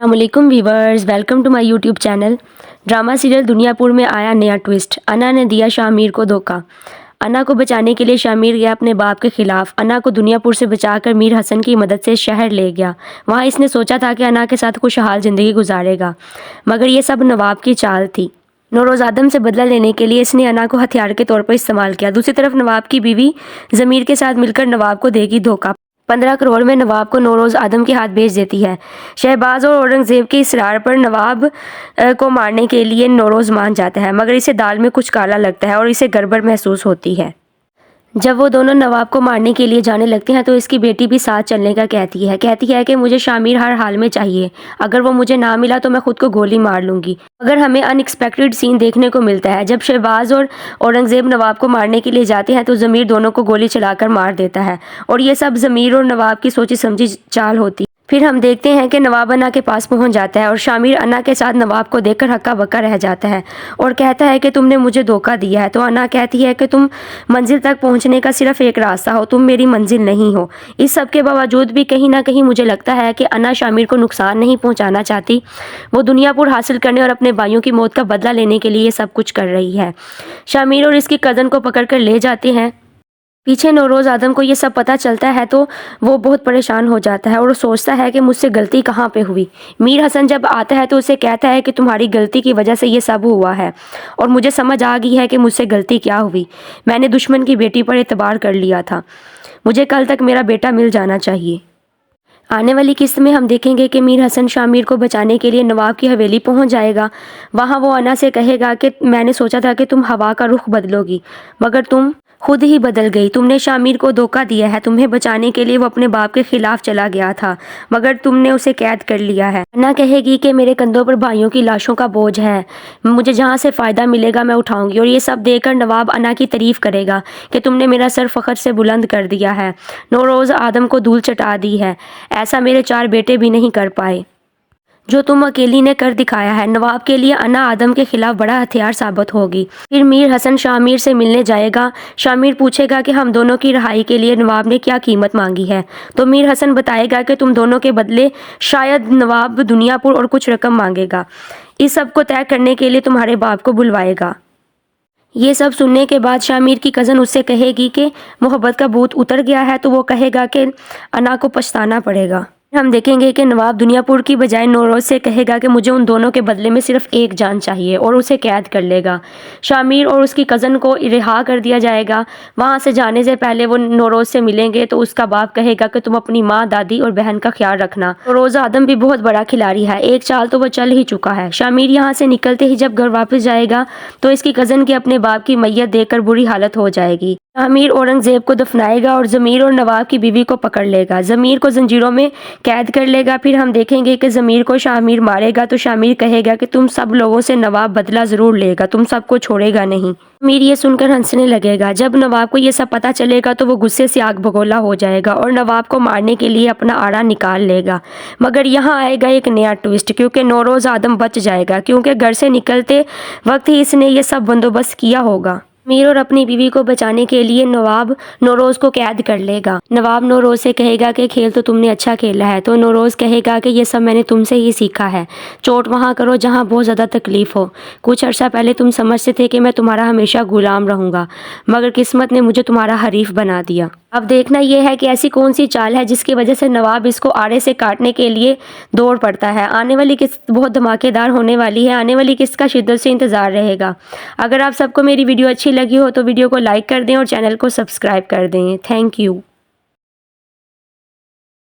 अस्सलाम वालेकुम viewers, welcome to my YouTube channel. Drama serial Duniyapur में आया नया ट्विस्ट। अना ने दिया शामिर को धोखा। अना को बचाने के लिए शामिर गया अपने बाप के खिलाफ। अना को दुनियापुर से बचाकर मीर हसन की मदद से शहर ले गया। वहाँ इसने सोचा था कि अना के साथ खुशहाल ज़िंदगी गुजारेगा, मगर ये सब नवाब की चाल थी। नौरोज़ आदम से बदला लेने के लिए इसने अना को हथियार के तौर पर इस्तेमाल किया। दूसरी तरफ नवाब की बीवी ज़मीर के साथ मिलकर नवाब को देगी धोखा। 15 करोड़ में नवाब को नौरोज़ आदम के हाथ भेज देती है। शहबाज और औरंगज़ेब के इसरार पर नवाब को मारने के लिए नौरोज़ मान जाता है, मगर इसे दाल में कुछ काला लगता है और इसे गड़बड़ महसूस होती है। जब वो दोनों नवाब को मारने के लिए जाने लगते हैं तो इसकी बेटी भी साथ चलने का कहती है कि मुझे शामिर हर हाल में चाहिए। अगर वो मुझे ना मिला तो मैं खुद को गोली मार लूँगी। अगर हमें अनएक्सपेक्टेड सीन देखने को मिलता है। जब शहबाज और औरंगज़ेब नवाब को मारने के लिए जाते हैं तो ज़मीर दोनों को गोली चलाकर मार देता है, और ये सब ज़मीर और नवाब की सोची समझी चाल होती है। फिर हम देखते हैं कि नवाब अना के पास पहुंच जाता है और शामिर अना के साथ नवाब को देखकर हक्का बक्का रह जाता है और कहता है कि तुमने मुझे धोखा दिया है। तो अना कहती है कि तुम मंजिल तक पहुंचने का सिर्फ एक रास्ता हो, तुम मेरी मंजिल नहीं हो। इस सब के बावजूद भी कहीं ना कहीं मुझे लगता है कि अना शामिर को नुकसान नहीं पहुँचाना चाहती। वो दुनियापुर हासिल करने और अपने भाइयों की मौत का बदला लेने के लिए ये सब कुछ कर रही है। शामिर और इसकी कज़न को पकड़ कर ले जाते हैं। पीछे नौरोज़ आदम को ये सब पता चलता है तो वो बहुत परेशान हो जाता है और वो सोचता है कि मुझसे गलती कहाँ पे हुई। मीर हसन जब आता है तो उसे कहता है कि तुम्हारी गलती की वजह से ये सब हुआ है और मुझे समझ आ गई है कि मुझसे गलती क्या हुई। मैंने दुश्मन की बेटी पर एतबार कर लिया था। मुझे कल तक मेरा बेटा मिल जाना चाहिए। आने वाली किस्त में हम देखेंगे कि मीर हसन शामिर को बचाने के लिए नवाब की हवेली पहुंच जाएगा। वहां वो अना से कहेगा कि मैंने सोचा था कि तुम हवा का रुख बदलोगी, मगर तुम खुद ही बदल गई। तुमने शामिर को धोखा दिया है। तुम्हें बचाने के लिए वो अपने बाप के खिलाफ चला गया था, मगर तुमने उसे कैद कर लिया है। अना कहेगी कि मेरे कंधों पर भाइयों की लाशों का बोझ है, मुझे जहाँ से फ़ायदा मिलेगा मैं उठाऊंगी। और ये सब देखकर नवाब अना की तारीफ करेगा कि तुमने मेरा सर फ़ख्र से बुलंद कर दिया है, नौरोज़ आदम को धूल चटा दी है। ऐसा मेरे 4 बेटे भी नहीं कर पाए जो तुम अकेली ने कर दिखाया है। नवाब के लिए अना आदम के खिलाफ बड़ा हथियार साबित होगी। फिर मीर हसन शामिर से मिलने जाएगा। शामिर पूछेगा कि हम दोनों की रिहाई के लिए नवाब ने क्या कीमत मांगी है, तो मीर हसन बताएगा कि तुम दोनों के बदले शायद नवाब दुनियापुर और कुछ रकम मांगेगा। इस सब को तय करने के लिए तुम्हारे बाप को बुलवाएगा। ये सब सुनने के बाद शामिर की कज़न उससे कहेगी कि मोहब्बत का भूत उतर गया है, तो वो कहेगा कि अना को पछताना पड़ेगा। हम देखेंगे कि नवाब दुनियापुर की बजाय नौरोज़ से कहेगा कि मुझे उन दोनों के बदले में सिर्फ एक जान चाहिए, और उसे कैद कर लेगा। शामिर और उसकी कज़न को रिहा कर दिया जाएगा। वहाँ से जाने से पहले वो नौरोज़ से मिलेंगे तो उसका बाप कहेगा कि तुम अपनी माँ, दादी और बहन का ख्याल रखना। नौरोज़ आदम भी बहुत बड़ा खिलाड़ी है, एक चाल तो वो चल ही चुका है। शामिर यहाँ से निकलते ही जब घर वापस जाएगा तो इसकी कज़न की अपने बाप की मैयत देखकर बुरी हालत हो जाएगी। शामिर औरंगज़ेब को दफनाएगा और ज़मीर और नवाब की बीवी को पकड़ लेगा। ज़मीर को जंजीरों में कैद कर लेगा। फिर हम देखेंगे कि ज़मीर को शामिर मारेगा तो शामिर कहेगा कि तुम सब लोगों से नवाब बदला ज़रूर लेगा, तुम सबको छोड़ेगा नहीं। ज़मीर ये सुनकर हंसने लगेगा। जब नवाब को ये सब पता चलेगा तो वो गुस्से से आग बगोला हो जाएगा और नवाब को मारने के लिए अपना आड़ा निकाल लेगा। मगर यहाँ आएगा एक नया ट्विस्ट, क्योंकि नौरोज़ आदम बच जाएगा, क्योंकि घर से निकलते वक्त ही इसने ये सब बंदोबस्त किया होगा। मीर और अपनी बीवी को बचाने के लिए नवाब नौरोज़ को कैद कर लेगा। नवाब नौरोज़ से कहेगा कि खेल तो तुमने अच्छा खेला है, तो नौरोज़ कहेगा कि ये सब मैंने तुमसे ही सीखा है। चोट वहाँ करो जहाँ बहुत ज़्यादा तकलीफ़ हो। कुछ अर्सा पहले तुम समझते थे कि मैं तुम्हारा हमेशा गुलाम रहूँगा, मगर किस्मत ने मुझे तुम्हारा हरीफ बना दिया। अब देखना यह है कि ऐसी कौन सी चाल है जिसकी वजह से नवाब इसको आड़े से काटने के लिए दौड़ पड़ता है। आने वाली किस्त बहुत धमाकेदार होने वाली है। आने वाली किस्त का शिद्दत से इंतज़ार रहेगा। अगर आप सबको मेरी वीडियो अच्छी लगी हो तो वीडियो को लाइक कर दें और चैनल को सब्सक्राइब कर दें। Thank you.